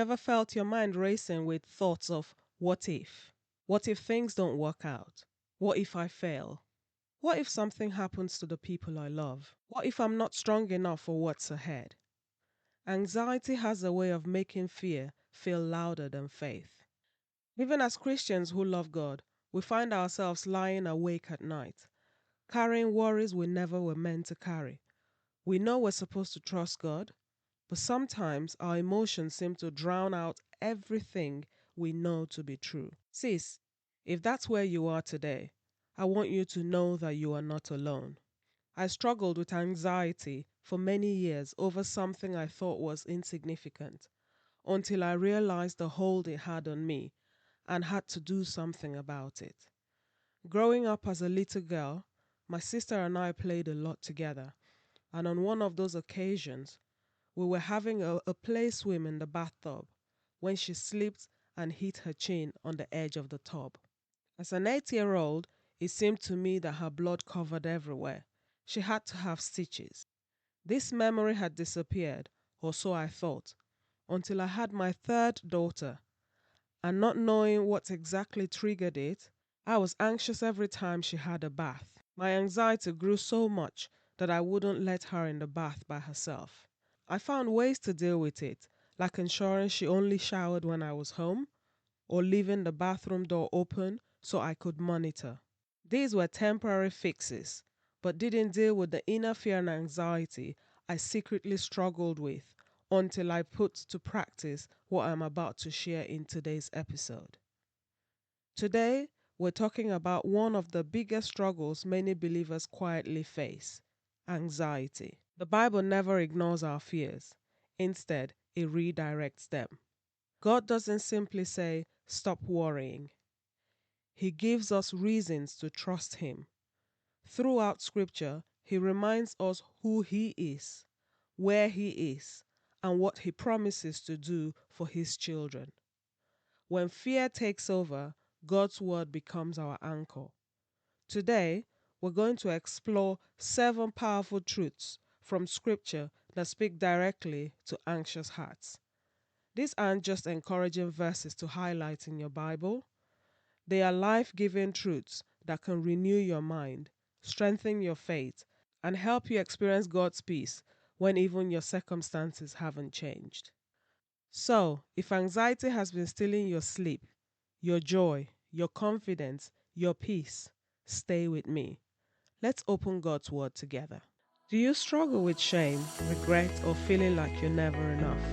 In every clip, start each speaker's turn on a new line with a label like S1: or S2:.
S1: Ever felt your mind racing with thoughts of what if? What if things don't work out? What if I fail? What if something happens to the people I love? What if I'm not strong enough for what's ahead? Anxiety has a way of making fear feel louder than faith. Even as Christians who love God, we find ourselves lying awake at night, carrying worries we never were meant to carry. We know we're supposed to trust God, but sometimes our emotions seem to drown out everything we know to be true. Sis, if that's where you are today, I want you to know that you are not alone. I struggled with anxiety for many years over something I thought was insignificant until I realized the hold it had on me and had to do something about it. Growing up as a little girl, my sister and I played a lot together, and on one of those occasions, we were having a play swim in the bathtub when she slipped and hit her chin on the edge of the tub. As an 8-year-old, it seemed to me that her blood covered everywhere. She had to have stitches. This memory had disappeared, or so I thought, until I had my third daughter, and not knowing what exactly triggered it, I was anxious every time she had a bath. My anxiety grew so much that I wouldn't let her in the bath by herself. I found ways to deal with it, like ensuring she only showered when I was home, or leaving the bathroom door open so I could monitor. These were temporary fixes, but didn't deal with the inner fear and anxiety I secretly struggled with until I put to practice what I'm about to share in today's episode. Today, we're talking about one of the biggest struggles many believers quietly face: anxiety. The Bible never ignores our fears. Instead, it redirects them. God doesn't simply say, "Stop worrying." He gives us reasons to trust Him. Throughout Scripture, He reminds us who He is, where He is, and what He promises to do for His children. When fear takes over, God's Word becomes our anchor. Today, we're going to explore 7 powerful truths from Scripture that speak directly to anxious hearts. These aren't just encouraging verses to highlight in your Bible. They are life-giving truths that can renew your mind, strengthen your faith, and help you experience God's peace when even your circumstances haven't changed. So, if anxiety has been stealing your sleep, your joy, your confidence, your peace, stay with me. Let's open God's Word together. Do you struggle with shame, regret, or feeling like you're never enough?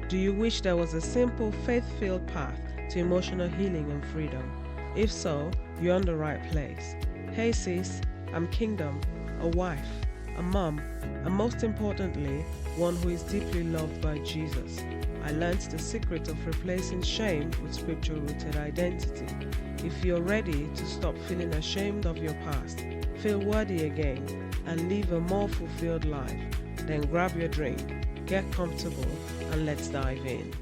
S1: Do you wish there was a simple, faith-filled path to emotional healing and freedom? If so, you're in the right place. Hey sis, I'm Kingdom, a wife, a mom, and most importantly, one who is deeply loved by Jesus. I learned the secret of replacing shame with scripture-rooted identity. If you're ready to stop feeling ashamed of your past, feel worthy again, and live a more fulfilled life, then grab your drink, get comfortable, and let's dive in.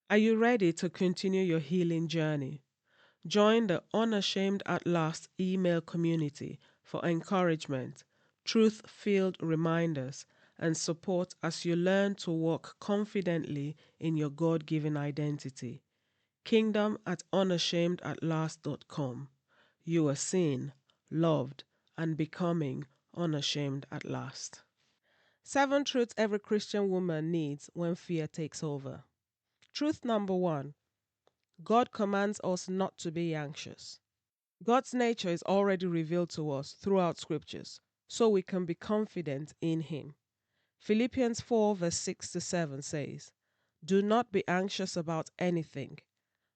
S1: Are you ready to continue your healing journey? Join the Unashamed At Last email community for encouragement, truth-filled reminders, and support as you learn to walk confidently in your God-given identity. Kingdom at unashamedatlast.com. You are seen, loved, and becoming unashamed at last. 7 truths every Christian woman needs when fear takes over. Truth number 1. God commands us not to be anxious. God's nature is already revealed to us throughout scriptures, so we can be confident in Him. Philippians 4 verse 6 to 7 says, "Do not be anxious about anything,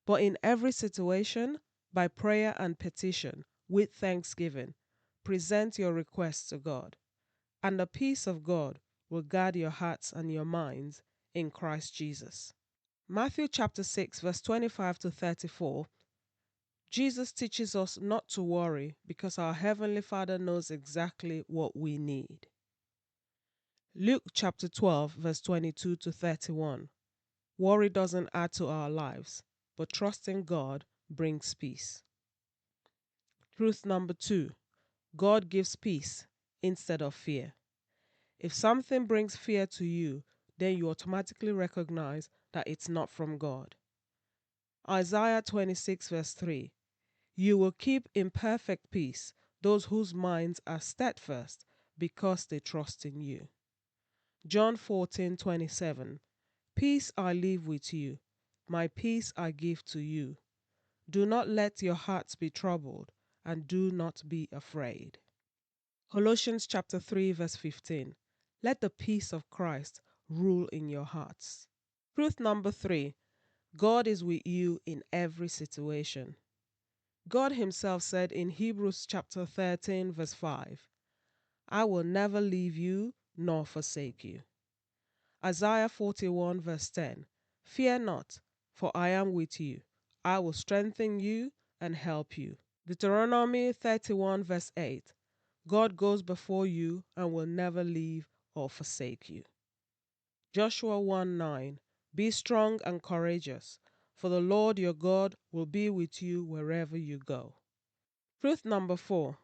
S1: but in every situation, by prayer and petition, with thanksgiving, present your requests to God, and the peace of God will guard your hearts and your minds in Christ Jesus." Matthew chapter 6 verse 25 to 34, Jesus teaches us not to worry because our Heavenly Father knows exactly what we need. Luke chapter 12 verse 22 to 31, worry doesn't add to our lives, but trusting God brings peace. Truth number 2, God gives peace instead of fear. If something brings fear to you, then you automatically recognize that it's not from God. Isaiah 26 verse 3. You will keep in perfect peace those whose minds are steadfast because they trust in you. John 14:27. Peace I leave with you, my peace I give to you. Do not let your hearts be troubled, and do not be afraid. Colossians chapter 3 verse 15. Let the peace of Christ rule in your hearts. Truth number 3. God is with you in every situation. God himself said in Hebrews chapter 13 verse 5, I will never leave you nor forsake you. Isaiah 41 verse 10, Fear not, for I am with you. I will strengthen you and help you. Deuteronomy 31 verse 8, God goes before you and will never leave or forsake you. Joshua 1:9, Be strong and courageous, for the Lord your God will be with you wherever you go. Truth number 4.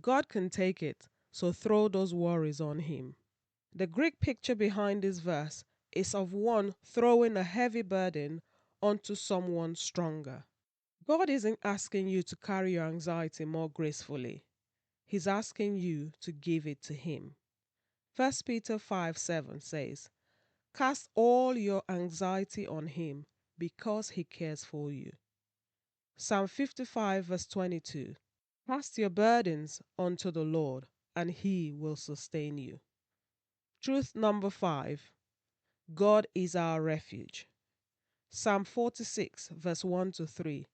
S1: God can take it, so throw those worries on him. The Greek picture behind this verse is of one throwing a heavy burden onto someone stronger. God isn't asking you to carry your anxiety more gracefully. He's asking you to give it to him. 1 Peter 5:7 says, Cast all your anxiety on him because he cares for you. Psalm 55 verse 22. Cast your burdens unto the Lord, and he will sustain you. Truth number 5. God is our refuge. Psalm 46 verse 1 to 3.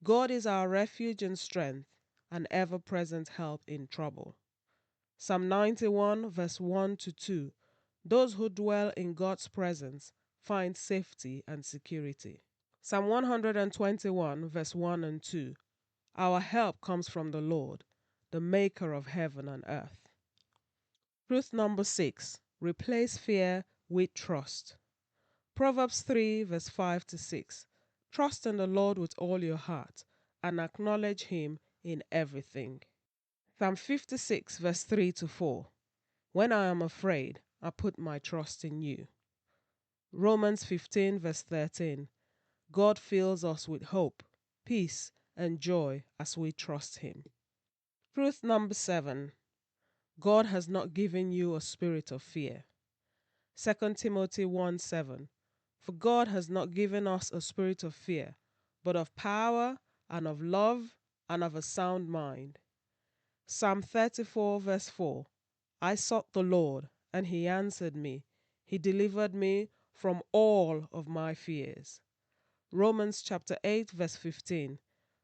S1: God is our refuge and strength, an ever-present help in trouble. Psalm 91 verse 1 to 2. Those who dwell in God's presence find safety and security. Psalm 121 verse 1 and 2. Our help comes from the Lord, the maker of heaven and earth. Truth number 6. Replace fear with trust. Proverbs 3 verse 5 to 6. Trust in the Lord with all your heart and acknowledge him in everything. Psalm 56 verse 3 to 4. When I am afraid, I put my trust in you. Romans 15 verse 13. God fills us with hope, peace, and joy as we trust him. Truth number 7. God has not given you a spirit of fear. 2 Timothy 1:7. For God has not given us a spirit of fear, but of power and of love and of a sound mind. Psalm 34 verse 4. I sought the Lord, and he answered me. He delivered me from all of my fears. Romans chapter 8 verse 15.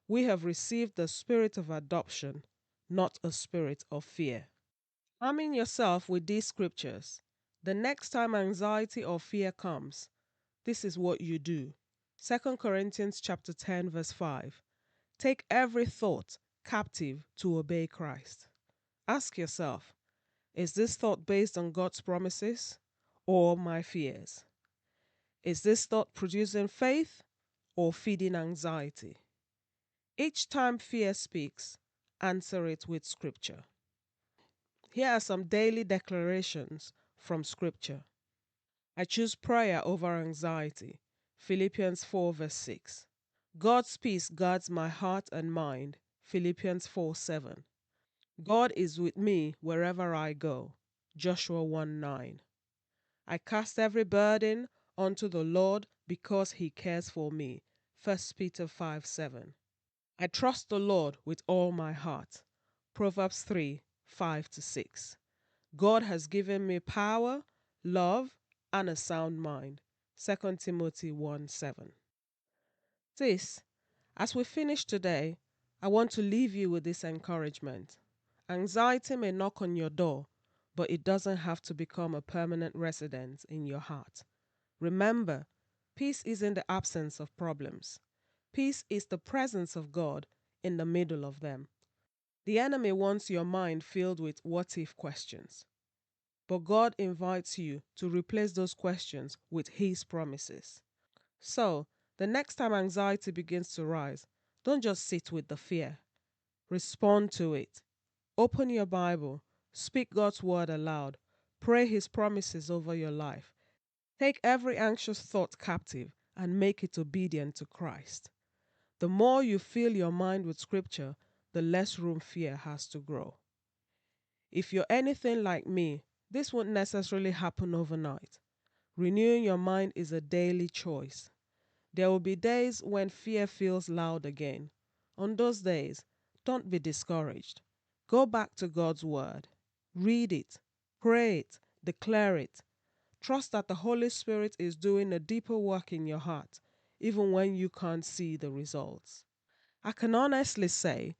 S1: We have received the spirit of adoption, not a spirit of fear. Arming yourself with these scriptures, the next time anxiety or fear comes, this is what you do. 2 Corinthians chapter 10 verse 5. Take every thought captive to obey Christ. Ask yourself, is this thought based on God's promises or my fears? Is this thought producing faith or feeding anxiety? Each time fear speaks, answer it with scripture. Here are some daily declarations from scripture. I choose prayer over anxiety. Philippians 4 verse 6. God's peace guards my heart and mind. Philippians 4:7. God is with me wherever I go. Joshua 1:9. I cast every burden onto the Lord because he cares for me. 1 Peter 5:7. I trust the Lord with all my heart. Proverbs 3:5 to 6. God has given me power, love, and a sound mind. 2 Timothy 1:7. As we finish today, I want to leave you with this encouragement. Anxiety may knock on your door, but it doesn't have to become a permanent residence in your heart. Remember, peace isn't the absence of problems. Peace is the presence of God in the middle of them. The enemy wants your mind filled with what-if questions. But God invites you to replace those questions with his promises. So, the next time anxiety begins to rise, don't just sit with the fear. Respond to it. Open your Bible, speak God's word aloud, pray his promises over your life, Take every anxious thought captive and make it obedient to Christ. The more you fill your mind with Scripture, the less room fear has to grow. If you're anything like me, this won't necessarily happen overnight. Renewing your mind is a daily choice. There will be days when fear feels loud again. On those days, don't be discouraged. Go back to God's Word. Read it, pray it, declare it. Trust that the Holy Spirit is doing a deeper work in your heart, even when you can't see the results. I can honestly say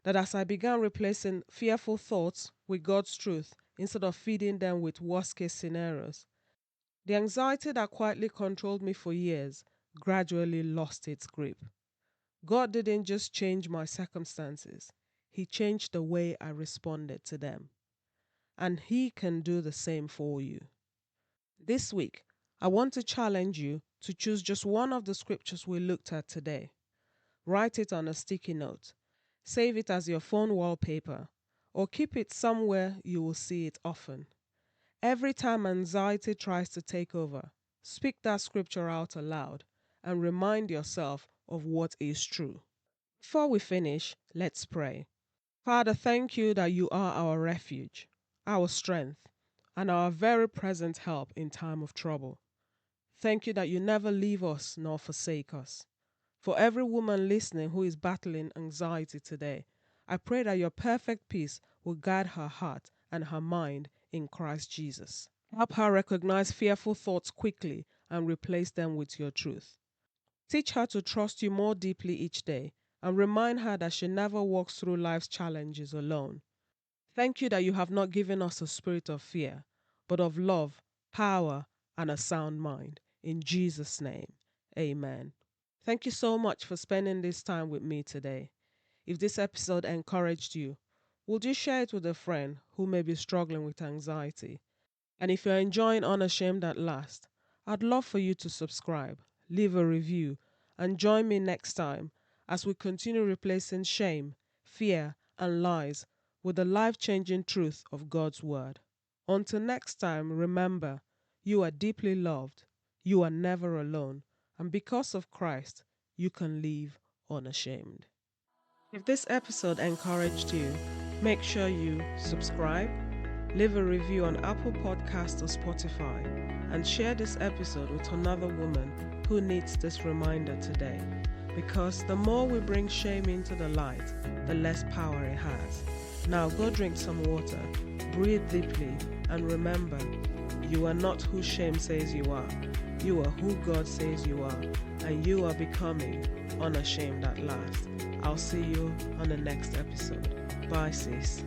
S1: that as I began replacing fearful thoughts with God's truth instead of feeding them with worst-case scenarios, the anxiety that quietly controlled me for years gradually lost its grip. God didn't just change my circumstances, He changed the way I responded to them. And He can do the same for you. This week, I want to challenge you to choose just one of the scriptures we looked at today. Write it on a sticky note, save it as your phone wallpaper, or keep it somewhere you will see it often. Every time anxiety tries to take over, speak that scripture out aloud and remind yourself of what is true. Before we finish, let's pray. Father, thank you that you are our refuge, our strength, and our very present help in time of trouble. Thank you that you never leave us nor forsake us. For every woman listening who is battling anxiety today, I pray that your perfect peace will guide her heart and her mind in Christ Jesus. Help her recognize fearful thoughts quickly and replace them with your truth. Teach her to trust you more deeply each day and remind her that she never walks through life's challenges alone. Thank you that you have not given us a spirit of fear, but of love, power, and a sound mind. In Jesus' name, amen. Thank you so much for spending this time with me today. If this episode encouraged you, would you share it with a friend who may be struggling with anxiety? And if you're enjoying Unashamed at Last, I'd love for you to subscribe, leave a review, and join me next time as we continue replacing shame, fear, and lies with the life-changing truth of God's Word. Until next time, remember, you are deeply loved, you are never alone, and because of Christ, you can live unashamed. If this episode encouraged you, make sure you subscribe, leave a review on Apple Podcasts or Spotify, and share this episode with another woman who needs this reminder today. Because the more we bring shame into the light, the less power it has. Now go drink some water, breathe deeply, and remember, you are not who shame says you are. You are who God says you are, and you are becoming unashamed at last. I'll see you on the next episode. Bye, sis.